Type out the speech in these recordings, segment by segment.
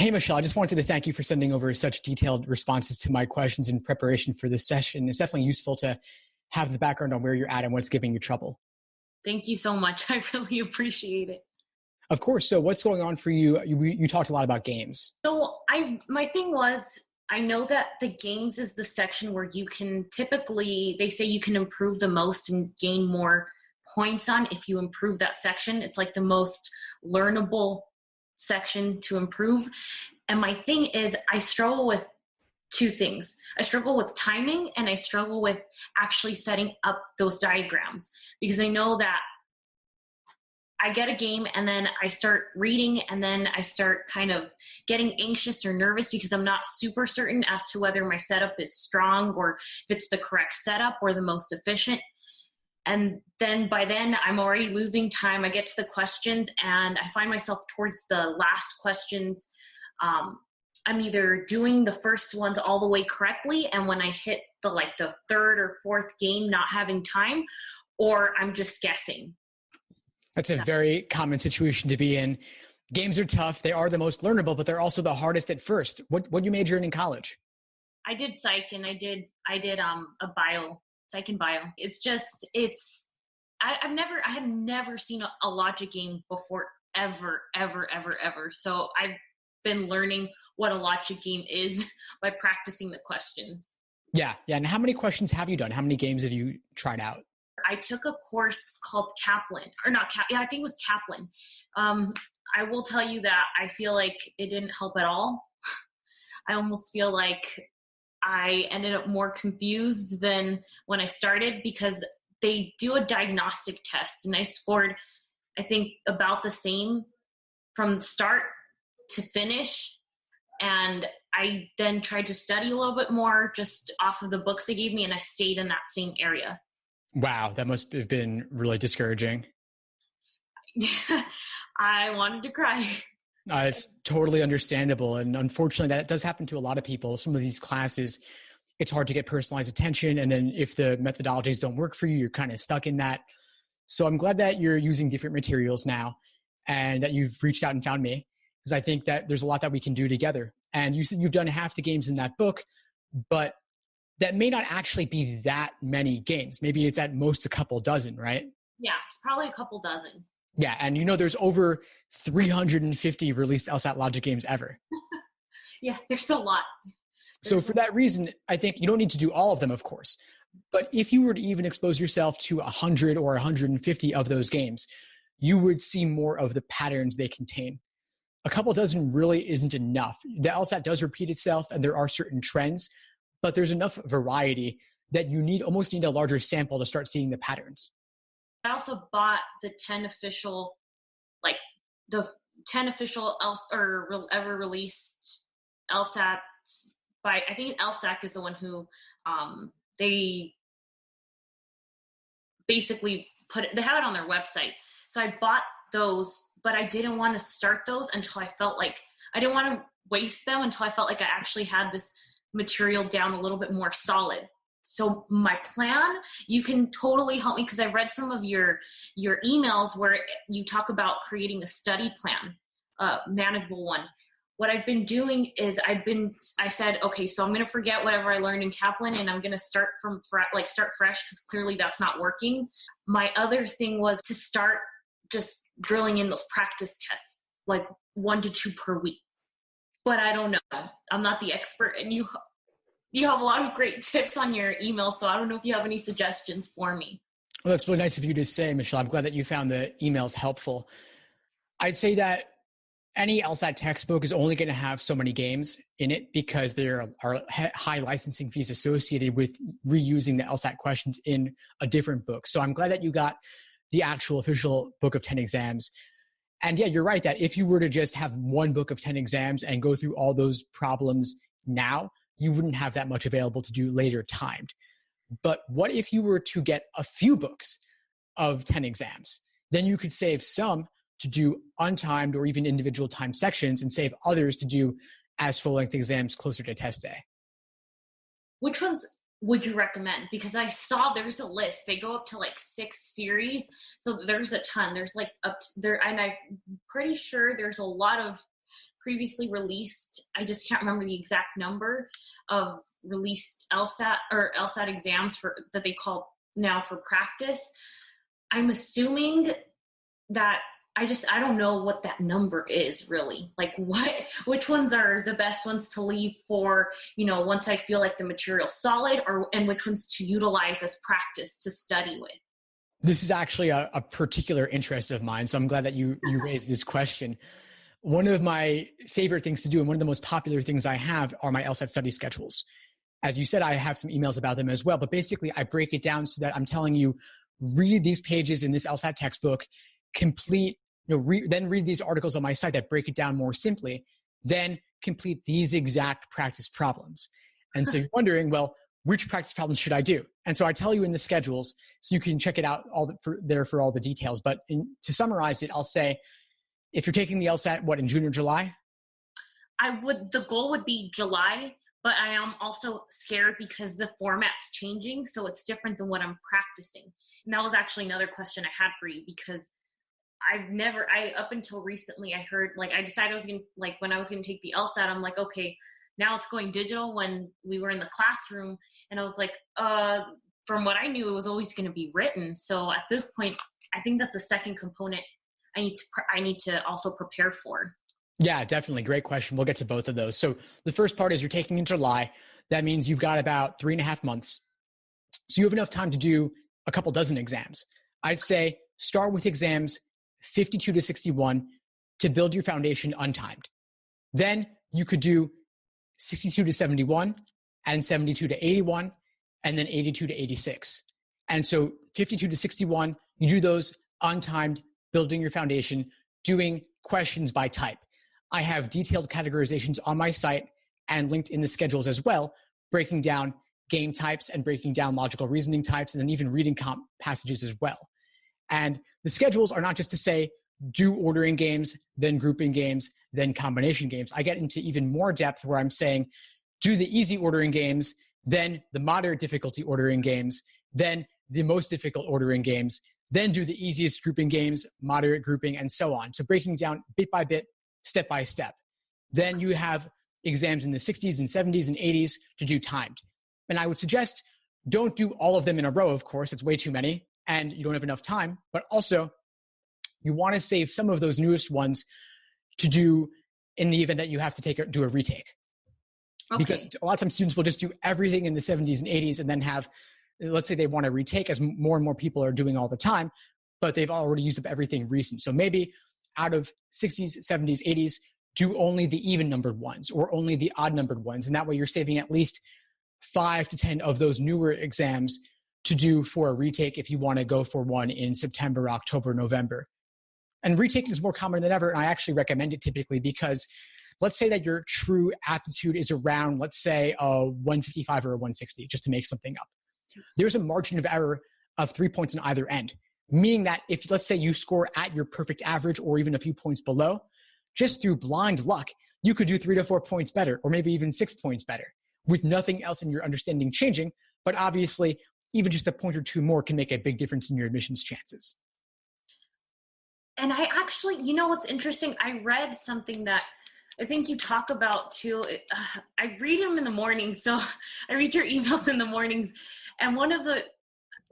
Hey, Michelle, I just wanted to thank you for sending over such detailed responses to my questions in preparation for this session. It's definitely useful to have the background on where you're at and what's giving you trouble. Thank you so much. I really appreciate it. Of course. So what's going on for you? You talked a lot about games. So my thing was, I know that the games is the section where you can typically, they say you can improve the most and gain more points on if you improve that section. It's like the most learnable section to improve. And my thing is, I struggle with two things. I struggle with timing and I struggle with actually setting up those diagrams, because I know that I get a game and then I start reading and then I start kind of getting anxious or nervous because I'm not super certain as to whether my setup is strong or if it's the correct setup or the most efficient. And then by then I'm already losing time. I get to the questions and I find myself towards the last questions. I'm either doing the first ones all the way correctly, and when I hit the third or fourth game, not having time, or I'm just guessing. That's a very common situation to be in. Games are tough. They are the most learnable, but they're also the hardest at first. What you majored in college? I did psych and I did psych and bio. It's just, I have never seen a logic game before, ever. So I've been learning what a logic game is by practicing the questions. Yeah. And how many questions have you done? How many games have you tried out? I took a course called Kaplan, I think it was Kaplan. I will tell you that I feel like it didn't help at all. I almost feel like I ended up more confused than when I started, because they do a diagnostic test and I scored, I think, about the same from start to finish. And I then tried to study a little bit more just off of the books they gave me, and I stayed in that same area. Wow, that must have been really discouraging. I wanted to cry. It's totally understandable. And unfortunately, that does happen to a lot of people. Some of these classes, it's hard to get personalized attention. And then if the methodologies don't work for you, you're kind of stuck in that. So I'm glad that you're using different materials now and that you've reached out and found me, because I think that there's a lot that we can do together. And you said you've done half the games in that book, but that may not actually be that many games. Maybe it's at most a couple dozen, right? Yeah, it's probably a couple dozen. Yeah, and there's over 350 released Lsat logic games ever. Yeah, there's a lot. So for that reason, I think you don't need to do all of them, of course. But if you were to even expose yourself to 100 or 150 of those games, you would see more of the patterns they contain. A couple dozen really isn't enough. The Lsat does repeat itself and there are certain trends, but there's enough variety that you almost need a larger sample to start seeing the patterns. I also bought the 10 official ever released LSATs by, I think LSAC is the one who, they basically they have it on their website. So I bought those, but I didn't want to start those until I felt like, I didn't want to waste them until I felt like I actually had this material down a little bit more solid. So my plan, you can totally help me, because I read some of your emails where you talk about creating a study plan, manageable one. What I've been doing is I said, okay, so I'm going to forget whatever I learned in Kaplan and I'm going to start start fresh, because clearly that's not working. My other thing was to start just drilling in those practice tests, like 1 to 2 per week. But I don't know. I'm not the expert, and you have a lot of great tips on your email, so I don't know if you have any suggestions for me. Well, that's really nice of you to say, Michelle. I'm glad that you found the emails helpful. I'd say that any LSAT textbook is only going to have so many games in it, because there are high licensing fees associated with reusing the LSAT questions in a different book. So I'm glad that you got the actual official book of 10 exams. And yeah, you're right that if you were to just have one book of 10 exams and go through all those problems now, you wouldn't have that much available to do later timed. But what if you were to get a few books of 10 exams? Then you could save some to do untimed or even individual time sections, and save others to do as full-length exams closer to test day. Which ones would you recommend? Because I saw there's a list. They go up to 6 series. So there's a ton. There's up there, and I'm pretty sure there's a lot of previously released, I just can't remember the exact number of released LSAT exams that they call now for practice. I'm assuming that I don't know what that number is really. Like which ones are the best ones to leave for, once I feel like the material's solid, and which ones to utilize as practice to study with. This is actually a particular interest of mine. So I'm glad that you raised this question. One of my favorite things to do, and one of the most popular things I have, are my LSAT study schedules. As you said, I have some emails about them as well, but basically I break it down so that I'm telling you, read these pages in this LSAT textbook, then read these articles on my site that break it down more simply, then complete these exact practice problems. And so you're wondering, well, which practice problems should I do? And so I tell you in the schedules, so you can check it out for all the details. But to summarize it, I'll say, if you're taking the LSAT, in June or July? The goal would be July, but I am also scared because the format's changing, so it's different than what I'm practicing. And that was actually another question I had for you, because up until recently, I heard, I decided when I was going to take the LSAT, I'm like, okay, now it's going digital. When we were in the classroom, and I was like, from what I knew, it was always going to be written. So at this point, I think that's a second component I need to also prepare for. Yeah, definitely. Great question. We'll get to both of those. So the first part is you're taking in July. That means you've got about 3.5 months. So you have enough time to do a couple dozen exams. I'd say start with exams 52 to 61 to build your foundation untimed. Then you could do 62 to 71 and 72 to 81 and then 82 to 86. And so 52 to 61, you do those untimed, building your foundation, doing questions by type. I have detailed categorizations on my site and linked in the schedules as well, breaking down game types and breaking down logical reasoning types, and then even reading passages as well. And the schedules are not just to say, do ordering games, then grouping games, then combination games. I get into even more depth where I'm saying, do the easy ordering games, then the moderate difficulty ordering games, then the most difficult ordering games, then do the easiest grouping games, moderate grouping, and so on. So breaking down bit by bit, step by step. Then you have exams in the 60s and 70s and 80s to do timed. And I would suggest don't do all of them in a row, of course. It's way too many, and you don't have enough time. But also, you want to save some of those newest ones to do in the event that you have to do a retake. Okay. Because a lot of times students will just do everything in the 70s and 80s and then have, let's say they want to retake, as more and more people are doing all the time, but they've already used up everything recent. So maybe out of 60s, 70s, 80s, do only the even numbered ones or only the odd numbered ones. And that way you're saving at least 5 to 10 of those newer exams to do for a retake if you want to go for one in September, October, November. And retaking is more common than ever. And I actually recommend it typically because let's say that your true aptitude is around, let's say, a 155 or a 160, just to make something up. There's a margin of error of 3 points on either end, meaning that if, let's say, you score at your perfect average or even a few points below, just through blind luck, you could do 3 to 4 points better or maybe even 6 points better with nothing else in your understanding changing. But obviously, even just a point or two more can make a big difference in your admissions chances. And I actually, what's interesting? I read something that I think you talk about too. I read them in the morning. So I read your emails in the mornings. And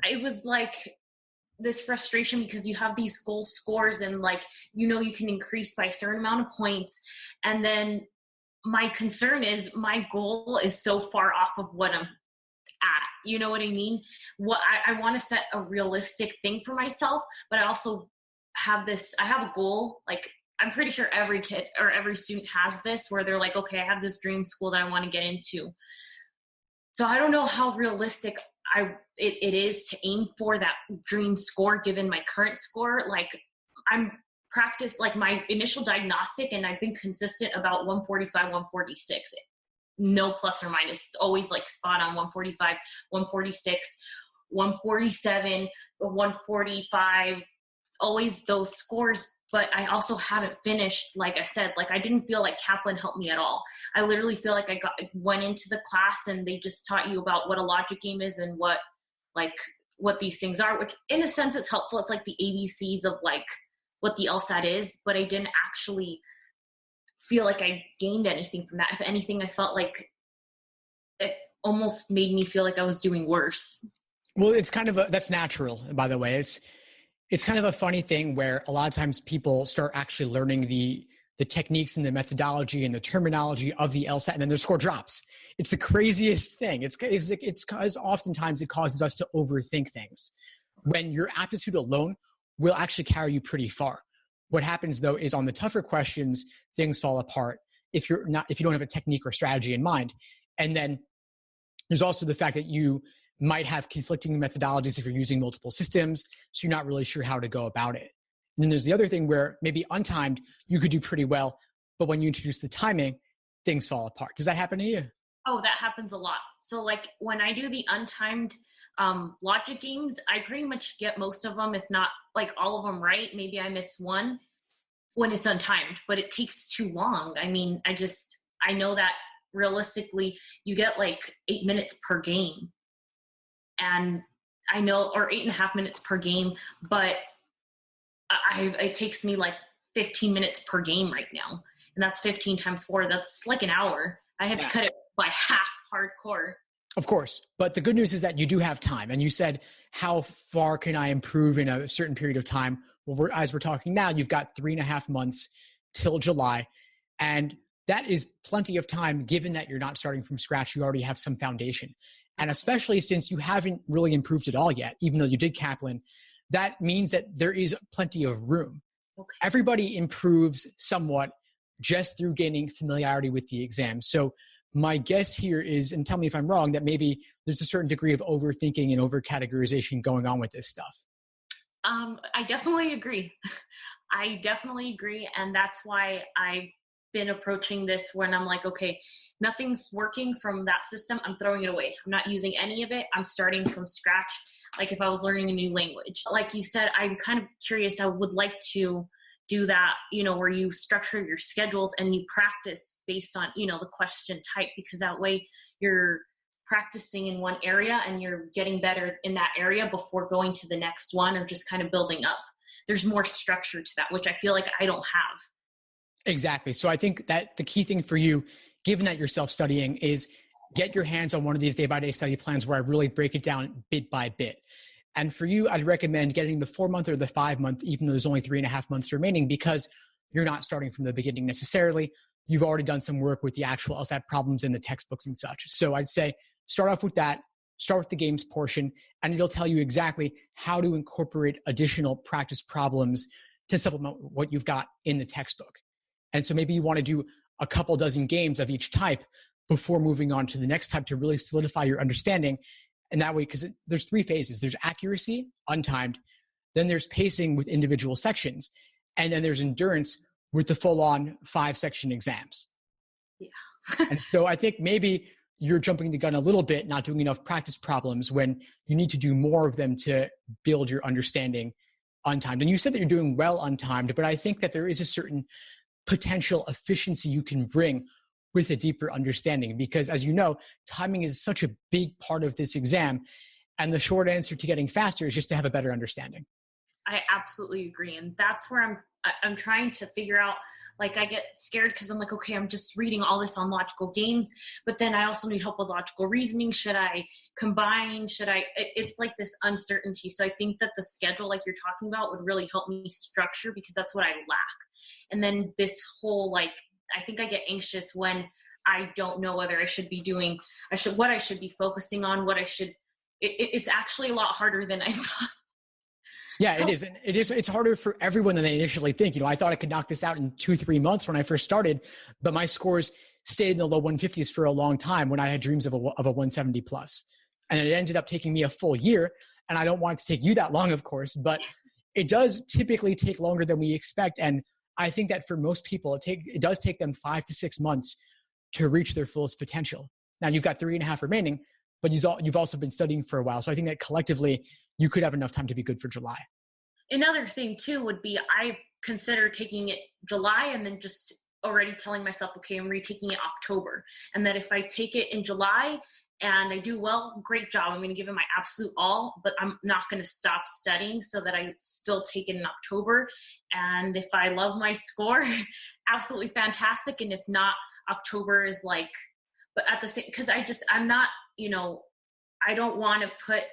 it was like this frustration because you have these goal scores and you can increase by a certain amount of points. And then my concern is my goal is so far off of what I'm at. You know what I mean? I want to set a realistic thing for myself, but I also I have a goal. I'm pretty sure every kid or every student has this where they're like, okay, I have this dream school that I want to get into. So I don't know how realistic it is to aim for that dream score given my current score. I'm practiced my initial diagnostic and I've been consistent about 145, 146. No plus or minus. It's always spot on 145, 146, 147, 145, always those scores. But I also haven't finished, like I said, I didn't feel like Kaplan helped me at all. I literally feel like I went into the class and they just taught you about what a logic game is and what these things are, which in a sense it's helpful. It's like the ABCs of what the LSAT is, but I didn't actually feel like I gained anything from that. If anything, I felt like it almost made me feel like I was doing worse. Well, it's kind of that's natural, by the way. It's kind of a funny thing where a lot of times people start actually learning the techniques and the methodology and the terminology of the LSAT, and then their score drops. It's the craziest thing. It's because oftentimes it causes us to overthink things. When your aptitude alone will actually carry you pretty far. What happens though is on the tougher questions, things fall apart if you don't have a technique or strategy in mind. And then there's also the fact that you might have conflicting methodologies if you're using multiple systems, so you're not really sure how to go about it. And then there's the other thing where maybe untimed, you could do pretty well, but when you introduce the timing, things fall apart. Does that happen to you? Oh, that happens a lot. So like when I do the untimed logic games, I pretty much get most of them, if not like all of them right. Maybe I miss one when it's untimed, but it takes too long. I mean, I know that realistically you get like 8 minutes per game. And I know, or 8.5 minutes per game, but it takes me like 15 minutes per game right now. And that's 15 times 4. That's like an hour. I have to cut it by half hardcore. Of course. But the good news is that you do have time. And you said, how far can I improve in a certain period of time? Well, as we're talking now, you've got 3.5 months till July. And that is plenty of time, given that you're not starting from scratch. You already have some foundation. And especially since you haven't really improved at all yet, even though you did Kaplan, that means that there is plenty of room. Okay. Everybody improves somewhat just through gaining familiarity with the exam. So my guess here is, and tell me if I'm wrong, that maybe there's a certain degree of overthinking and overcategorization going on with this stuff. I definitely agree. I definitely agree. And that's why I've been approaching this when I'm like, okay, nothing's working from that system. I'm throwing it away. I'm not using any of it. I'm starting from scratch. Like if I was learning a new language, like you said, I'm kind of curious. I would like to do that, where you structure your schedules and you practice based on, the question type, because that way you're practicing in one area and you're getting better in that area before going to the next one, or just kind of building up. There's more structure to that, which I feel like I don't have. Exactly. So I think that the key thing for you, given that you're self-studying, is get your hands on one of these day-by-day study plans where I really break it down bit by bit. And for you, I'd recommend getting the 4-month or the 5-month, even though there's only 3.5 months remaining, because you're not starting from the beginning necessarily. You've already done some work with the actual LSAT problems in the textbooks and such. So I'd say start off with that, start with the games portion, and it'll tell you exactly how to incorporate additional practice problems to supplement what you've got in the textbook. And so maybe you want to do a couple dozen games of each type before moving on to the next type to really solidify your understanding. And that way, because there's 3 phases. There's accuracy, untimed. Then there's pacing with individual sections. And then there's endurance with the full-on 5-section exams. Yeah. And so I think maybe you're jumping the gun a little bit, not doing enough practice problems when you need to do more of them to build your understanding untimed. And you said that you're doing well untimed, but I think that there is a certain potential efficiency you can bring with a deeper understanding, because as you know, timing is such a big part of this exam. And the short answer to getting faster is just to have a better understanding. I absolutely agree. And that's where I'm trying to figure out, like I get scared because I'm like, okay, I'm just reading all this on logical games, but then I also need help with logical reasoning. Should I combine? It's like this uncertainty. So I think that the schedule, like you're talking about, would really help me structure, because that's what I lack. And then this whole, I think I get anxious when I don't know whether I should be doing, what I should be focusing on, it's actually a lot harder than I thought. Yeah, so, it is. It's harder for everyone than they initially think. I thought I could knock this out in 2-3 months when I first started, but my scores stayed in the low 150s for a long time when I had dreams of a 170 plus. And it ended up taking me a full year. And I don't want it to take you that long, of course, but it does typically take longer than we expect. And I think that for most people, it does take them 5 to 6 months to reach their fullest potential. Now you've got 3.5 remaining, but you've also been studying for a while. So I think that collectively you could have enough time to be good for July. Another thing too would be, I consider taking it July and then just already telling myself, okay, I'm retaking it October. And that if I take it in July, and I do well, great job. I'm going to give it my absolute all, but I'm not going to stop studying so that I still take it in October. And if I love my score, absolutely fantastic. And if not, October is like, but at the same, because I'm not, I don't want to put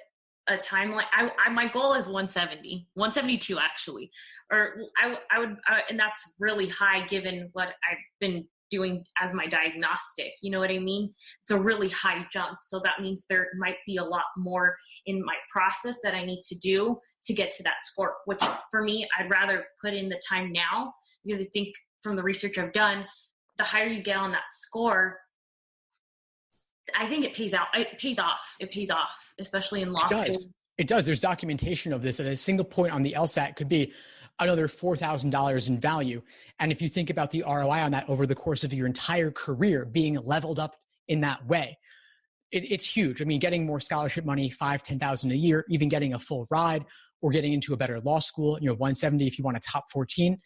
a timeline. My goal is 172 actually, or I would, and that's really high given what I've been doing as my diagnostic. You know what I mean? It's a really high jump. So that means there might be a lot more in my process that I need to do to get to that score, which for me, I'd rather put in the time now, because I think from the research I've done, the higher you get on that score, I think it pays off, especially in law school. It does. There's documentation of this, and a single point on the Lsat could be another $4,000 in value. And if you think about the ROI on that over the course of your entire career being leveled up in that way, it's huge. I mean, getting more scholarship money, $5,000, $10,000 a year, even getting a full ride or getting into a better law school, 170 if you want a top 14,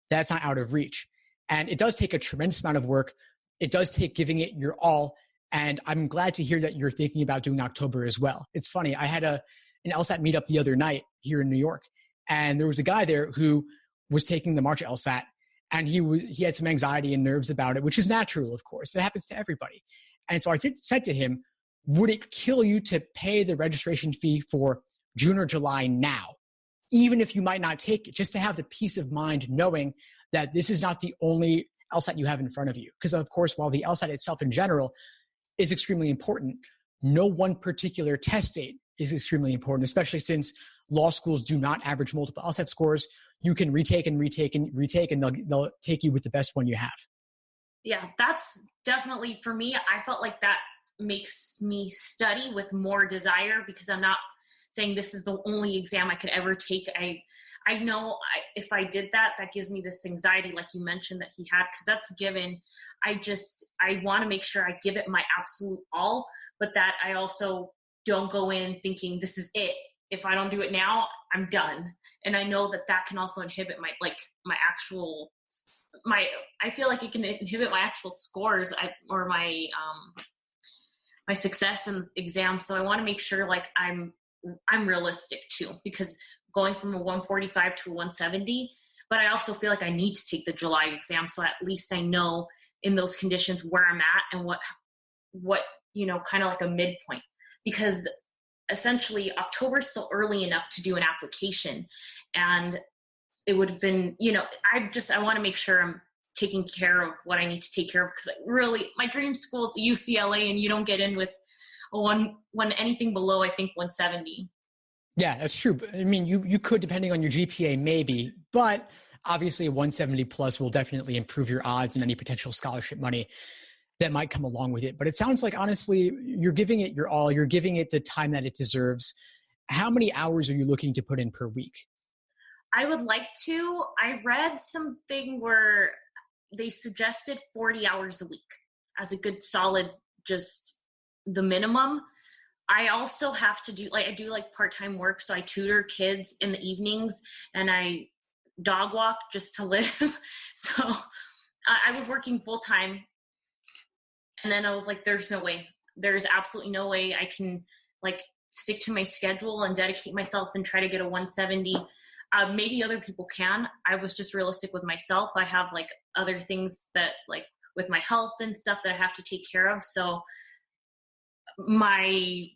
that's not out of reach. And it does take a tremendous amount of work. It does take giving it your all. And I'm glad to hear that you're thinking about doing October as well. It's funny. I had an LSAT meetup the other night here in New York, and there was a guy there who was taking the March LSAT, and he had some anxiety and nerves about it, which is natural, of course. It happens to everybody. And so I said to him, would it kill you to pay the registration fee for June or July now, even if you might not take it, just to have the peace of mind knowing that this is not the only LSAT you have in front of you? Because, of course, while the LSAT itself in general is extremely important, no one particular test date is extremely important, especially since law schools do not average multiple LSAT scores. You can retake, and they'll take you with the best one you have. Yeah, that's definitely, for me, I felt like that makes me study with more desire, because I'm not saying this is the only exam I could ever take. I know if I did that, that gives me this anxiety, like you mentioned, that he had, because that's given. I want to make sure I give it my absolute all, but that I also don't go in thinking this is it. If I don't do it now, I'm done. And I know that can also inhibit I feel like it can inhibit my actual scores or my success in exams. So I want to make sure like I'm realistic too, because going from a 145 to a 170, but I also feel like I need to take the July exam. So at least I know in those conditions where I'm at and what, kind of like a midpoint, because essentially October is still early enough to do an application. And it would have been, I want to make sure I'm taking care of what I need to take care of, because really my dream school is UCLA, and you don't get in with anything below, I think, 170. Yeah, that's true. I mean, you could, depending on your GPA, maybe, but obviously a 170 plus will definitely improve your odds and any potential scholarship money that might come along with it. But it sounds like, honestly, you're giving it your all. You're giving it the time that it deserves. How many hours are you looking to put in per week? I would like to. I read something where they suggested 40 hours a week as a good solid, just the minimum. I also have to do, I do part-time work. So I tutor kids in the evenings and I dog walk just to live. So I was working full-time, and then I was like, there's no way. There's absolutely no way I can stick to my schedule and dedicate myself and try to get a 170. Maybe other people can. I was just realistic with myself. I have other things that with my health and stuff that I have to take care of. So my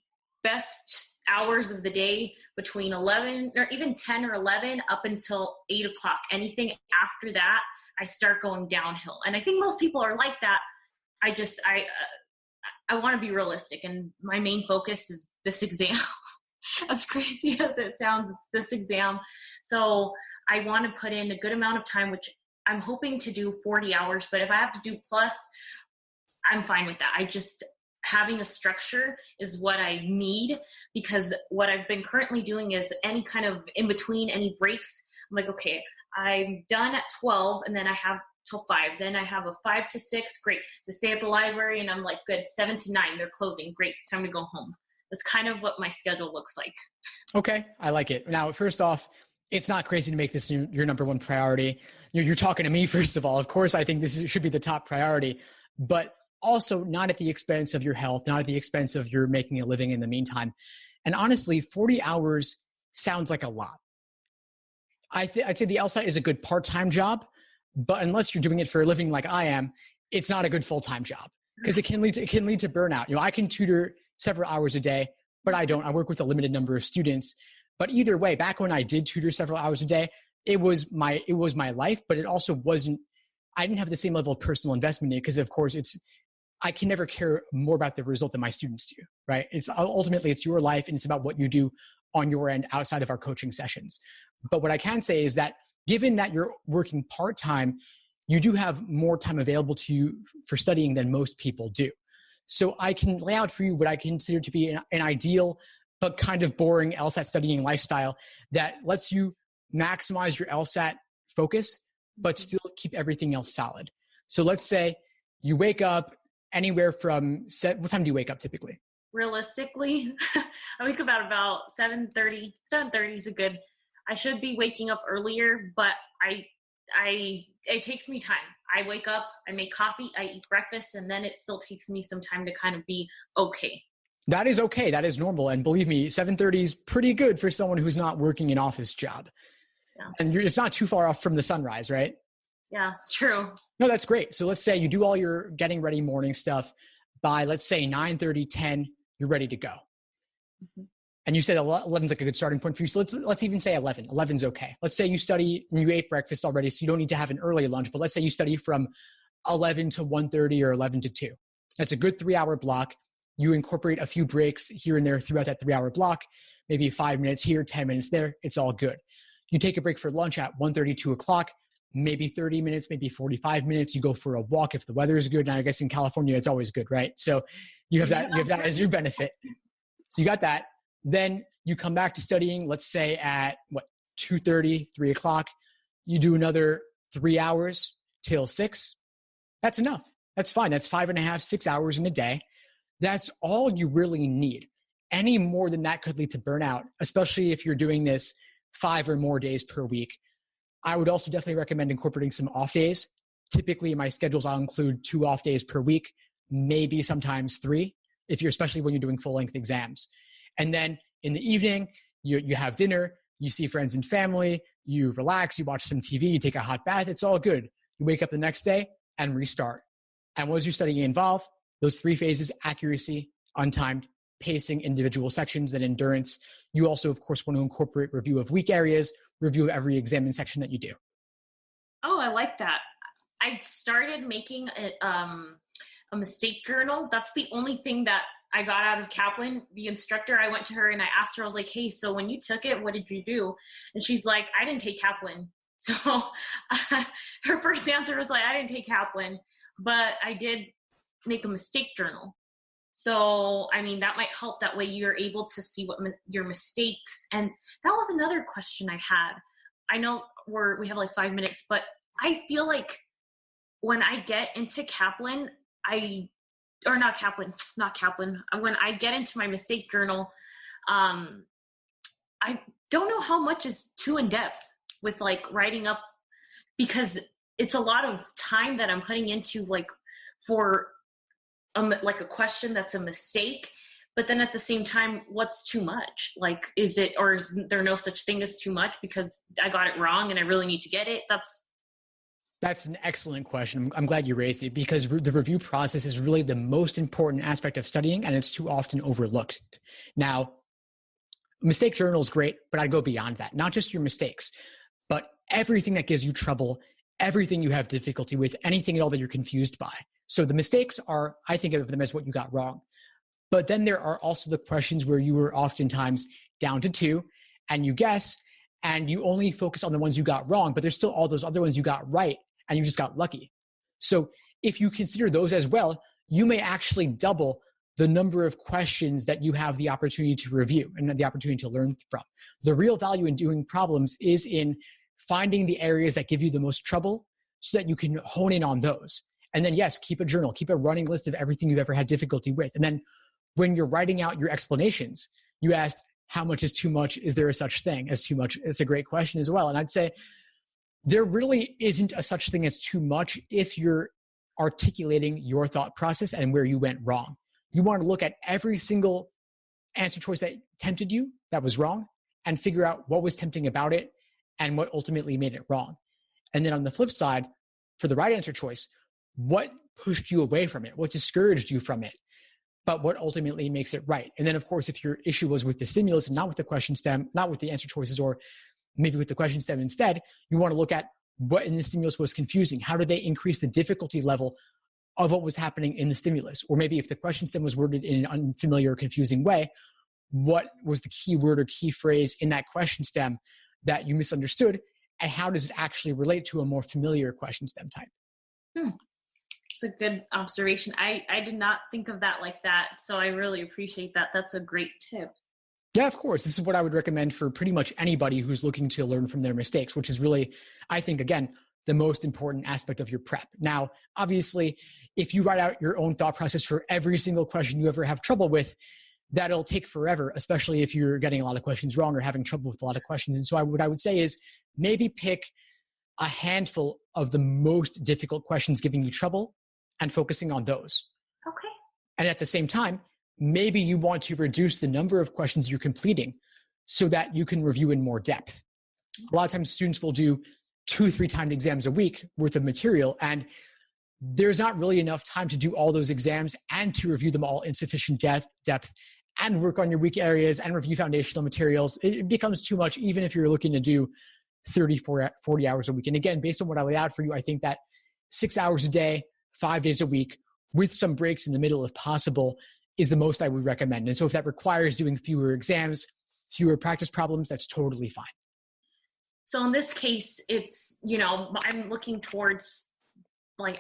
best hours of the day between 11 or even 10 or 11 up until 8 o'clock. Anything after that, I start going downhill. And I think most people are like that. I want to be realistic, and my main focus is this exam. As crazy as it sounds, it's this exam. So I want to put in a good amount of time, which I'm hoping to do 40 hours. But if I have to do plus, I'm fine with that. Having a structure is what I need, because what I've been currently doing is any kind of in between, any breaks. I'm like, okay, I'm done at 12 and then I have till 5. Then I have a 5 to 6. Great. To stay at the library, and I'm like, good. 7 to 9, they're closing. Great. It's time to go home. That's kind of what my schedule looks like. Okay. I like it. Now, first off, it's not crazy to make this your number one priority. You're talking to me, first of all. Of course, I think this should be the top priority, but also not at the expense of your health, not at the expense of your making a living in the meantime. And honestly, 40 hours sounds like a lot. I'd say the Lsat is a good part-time job, but unless you're doing it for a living like I am, it's not a good full-time job because it can lead to burnout. You know, I can tutor several hours a day, but I don't. I work with a limited number of students. But either way, back when I did tutor several hours a day, it was my life, but it also wasn't. I didn't have the same level of personal investment in it because, of course, I can never care more about the result than my students do, right? Ultimately it's your life and it's about what you do on your end outside of our coaching sessions. But what I can say is that given that you're working part-time, you do have more time available to you for studying than most people do. So I can lay out for you what I consider to be an ideal but kind of boring LSAT studying lifestyle that lets you maximize your LSAT focus, but still keep everything else solid. So let's say you wake up anywhere from what time do you wake up typically? Realistically, I wake up about 7:30. 7:30 is I should be waking up earlier, but it takes me time. I wake up, I make coffee, I eat breakfast, and then it still takes me some time to kind of be okay. That is okay. That is normal. And believe me, 7:30 is pretty good for someone who's not working an office job. Yeah. And it's not too far off from the sunrise, right? Yeah, it's true. No, that's great. So let's say you do all your getting ready morning stuff by, let's say 9:30, 10, you're ready to go. Mm-hmm. And you said 11 is like a good starting point for you. So let's even say 11. 11's okay. Let's say you study and you ate breakfast already, so you don't need to have an early lunch. But let's say you study from 11 to 1:30 or 11 to 2. That's a good 3-hour block. You incorporate a few breaks here and there throughout that 3-hour block, maybe 5 minutes here, 10 minutes there. It's all good. You take a break for lunch at 1:30, 2 o'clock, maybe 30 minutes, maybe 45 minutes. You go for a walk if the weather is good. Now, I guess in California, it's always good, right? So you have that as your benefit. So you got that. Then you come back to studying, let's say at 2:30, 3 o'clock. You do another 3 hours till 6. That's enough. That's fine. That's 5.5, 6 hours in a day. That's all you really need. Any more than that could lead to burnout, especially if you're doing this 5 or more days per week. I would also definitely recommend incorporating some off days. Typically in my schedules, I'll include 2 off days per week, maybe sometimes 3, especially when you're doing full length exams. And then in the evening, you have dinner, you see friends and family, you relax, you watch some TV, you take a hot bath. It's all good. You wake up the next day and restart. And what does your studying involve? Those 3 phases: accuracy, untimed, pacing, individual sections, then endurance. You also, of course, want to incorporate review of weak areas, review of every exam and section that you do. Oh, I like that. I started making a mistake journal. That's the only thing that I got out of Kaplan. The instructor, I went to her and I asked her, I was like, hey, so when you took it, what did you do? And she's like, I didn't take Kaplan. So her first answer was like, I didn't take Kaplan, but I did make a mistake journal. So, I mean, that might help. That way you're able to see what your mistakes. And that was another question I had. I know we have like 5 minutes, but I feel like when I get into Kaplan, when I get into my mistake journal, I don't know how much is too in depth with like writing up, because it's a lot of time that I'm putting into like for like a question that's a mistake. But then at the same time, what's too much? Like, is there no such thing as too much because I got it wrong and I really need to get it? That's an excellent question. I'm glad you raised it, because the review process is really the most important aspect of studying, and it's too often overlooked. Now, mistake journal is great, but I'd go beyond that. Not just your mistakes, but everything that gives you trouble, everything you have difficulty with, anything at all that you're confused by. So the mistakes are, I think of them as what you got wrong. But then there are also the questions where you were oftentimes down to 2 and you guess, and you only focus on the ones you got wrong, but there's still all those other ones you got right and you just got lucky. So if you consider those as well, you may actually double the number of questions that you have the opportunity to review and the opportunity to learn from. The real value in doing problems is in finding the areas that give you the most trouble so that you can hone in on those. And then, yes, keep a journal, keep a running list of everything you've ever had difficulty with. And then when you're writing out your explanations, you asked, how much is too much? Is there a such thing as too much? It's a great question as well. And I'd say there really isn't a such thing as too much if you articulating your thought process and where you went wrong. You want to look at every single answer choice that tempted you that was wrong and figure out what was tempting about it and what ultimately made it wrong. And then on the flip side, for the right answer choice, what pushed you away from it? What discouraged you from it? But what ultimately makes it right? And then, of course, if your issue was with the stimulus and not with the question stem, not with the answer choices, or maybe with the question stem instead, you want to look at what in the stimulus was confusing. How did they increase the difficulty level of what was happening in the stimulus? Or maybe if the question stem was worded in an unfamiliar or confusing way, what was the key word or key phrase in that question stem that you misunderstood? And how does it actually relate to a more familiar question stem type? It's a good observation. I did not think of that like that. So I really appreciate that. That's a great tip. Yeah, of course. This is what I would recommend for pretty much anybody who's looking to learn from their mistakes, which is really, I think, again, the most important aspect of your prep. Now, obviously, if you write out your own thought process for every single question you ever have trouble with, that'll take forever, especially if you're getting a lot of questions wrong or having trouble with a lot of questions. And so what I would say is maybe pick a handful of the most difficult questions giving you trouble and focusing on those. Okay. And at the same time, maybe you want to reduce the number of questions you're completing so that you can review in more depth. A lot of times students will do 2-3 timed exams a week worth of material, and there's not really enough time to do all those exams and to review them all in sufficient depth and work on your weak areas and review foundational materials. It becomes too much, even if you're looking to do 30, 40 hours a week. And again, based on what I laid out for you, I think that 6 hours a day, 5 days a week, with some breaks in the middle if possible, is the most I would recommend. And so if that requires doing fewer exams, fewer practice problems, that's totally fine. So in this case, it's, I'm looking towards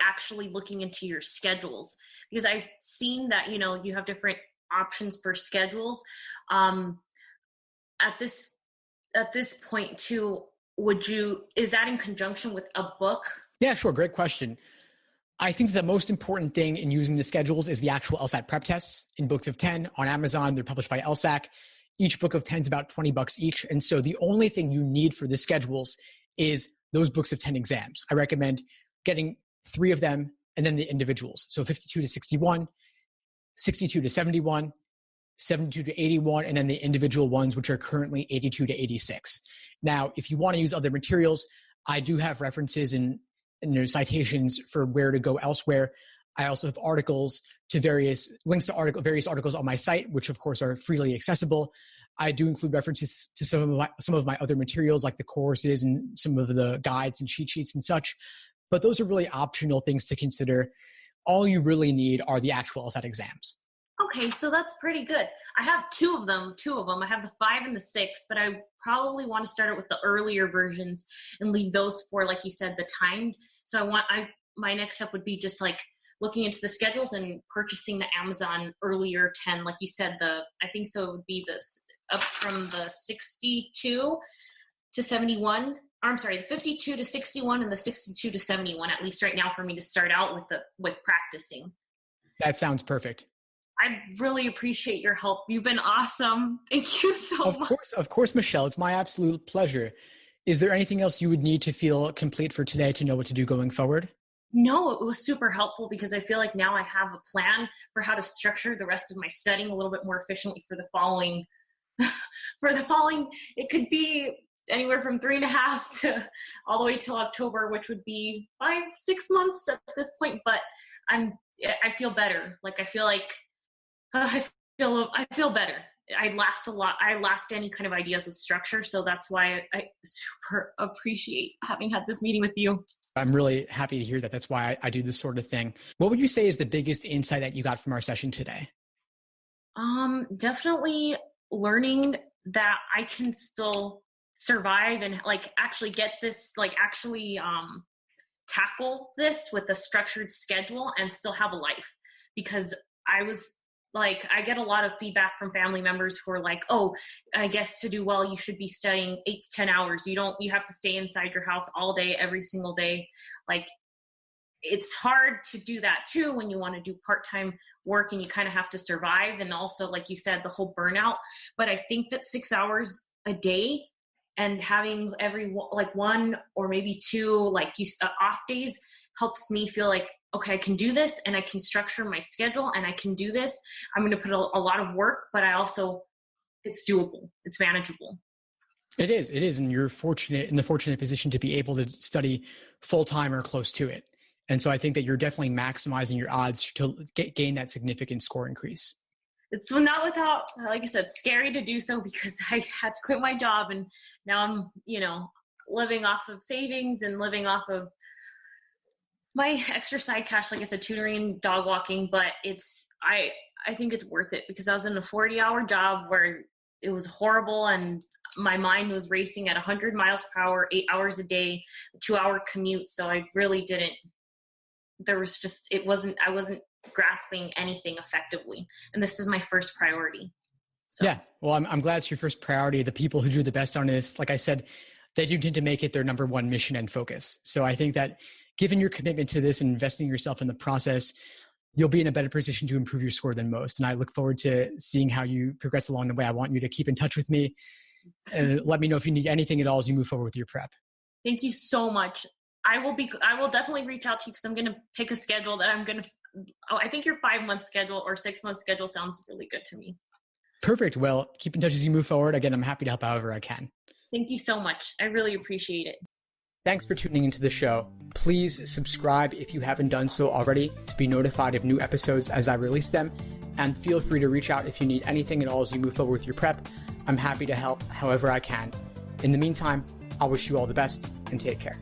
actually looking into your schedules, because I've seen that, you have different options for schedules. At this point too, is that in conjunction with a book? Yeah, sure. Great question. I think the most important thing in using the schedules is the actual LSAT prep tests in books of 10 on Amazon. They're published by Lsat. Each book of 10 is about $20 each. And so the only thing you need for the schedules is those books of 10 exams. I recommend getting 3 of them and then the individuals. So 52 to 61, 62 to 71, 72 to 81, and then the individual ones, which are currently 82 to 86. Now, if you want to use other materials, I do have references and citations for where to go elsewhere. I also have articles to various articles on my site, which of course are freely accessible. I do include references to some of my other materials, like the courses and some of the guides and cheat sheets and such. But those are really optional things to consider. All you really need are the actual LSAT exams. Okay, so that's pretty good. I have two of them. I have the 5 and the 6, but I probably want to start it with the earlier versions and leave those for, like you said, the timed. So my next step would be just looking into the schedules and purchasing the Amazon earlier 10, like you said. I think so it would be this up from the 62 to 71. I'm sorry, the 52 to 61 and the 62 to 71, at least right now, for me to start out with practicing. That sounds perfect. I really appreciate your help. You've been awesome. Thank you so much. Of course, Michelle. It's my absolute pleasure. Is there anything else you would need to feel complete for today to know what to do going forward? No, it was super helpful, because I feel like now I have a plan for how to structure the rest of my studying a little bit more efficiently for the following. It could be anywhere from 3.5 to all the way till October, which would be 5-6 months at this point. But I feel better. I feel better. I lacked a lot. I lacked any kind of ideas with structure. So that's why I super appreciate having had this meeting with you. I'm really happy to hear that. That's why I do this sort of thing. What would you say is the biggest insight that you got from our session today? Definitely learning that I can still survive and actually get this, tackle this with a structured schedule and still have a life. Because I get a lot of feedback from family members who are like, oh, I guess to do well, you should be studying 8 to 10 hours. You have to stay inside your house all day, every single day. It's hard to do that too when you want to do part-time work and you kind of have to survive. And also, like you said, the whole burnout. But I think that 6 hours a day and having like one or maybe two like off days helps me feel like, okay, I can do this, and I can structure my schedule, and I can do this. I'm going to put a lot of work, but it's doable. It's manageable. It is. And you're in the fortunate position to be able to study full time or close to it. And so I think that you're definitely maximizing your odds to gain that significant score increase. It's not without, like I said, scary to do so, because I had to quit my job, and now I'm, living off of savings and living off of my extra side cash, like I said, tutoring and dog walking. But I think it's worth it, because I was in a 40-hour job where it was horrible, and my mind was racing at 100 miles per hour, 8 hours a day, a 2-hour commute. So I really I wasn't grasping anything effectively. And this is my first priority. So. Yeah. Well, I'm glad it's your first priority. The people who do the best on this, like I said, they do tend to make it their number one mission and focus. So I think that given your commitment to this and investing yourself in the process, you'll be in a better position to improve your score than most. And I look forward to seeing how you progress along the way. I want you to keep in touch with me and let me know if you need anything at all as you move forward with your prep. Thank you so much. I will definitely reach out to you, because I'm going to pick a schedule that I think your 5-month schedule or 6-month schedule sounds really good to me. Perfect. Well, keep in touch as you move forward. Again, I'm happy to help however I can. Thank you so much. I really appreciate it. Thanks for tuning into the show. Please subscribe if you haven't done so already to be notified of new episodes as I release them. And feel free to reach out if you need anything at all as you move forward with your prep. I'm happy to help however I can. In the meantime, I'll wish you all the best and take care.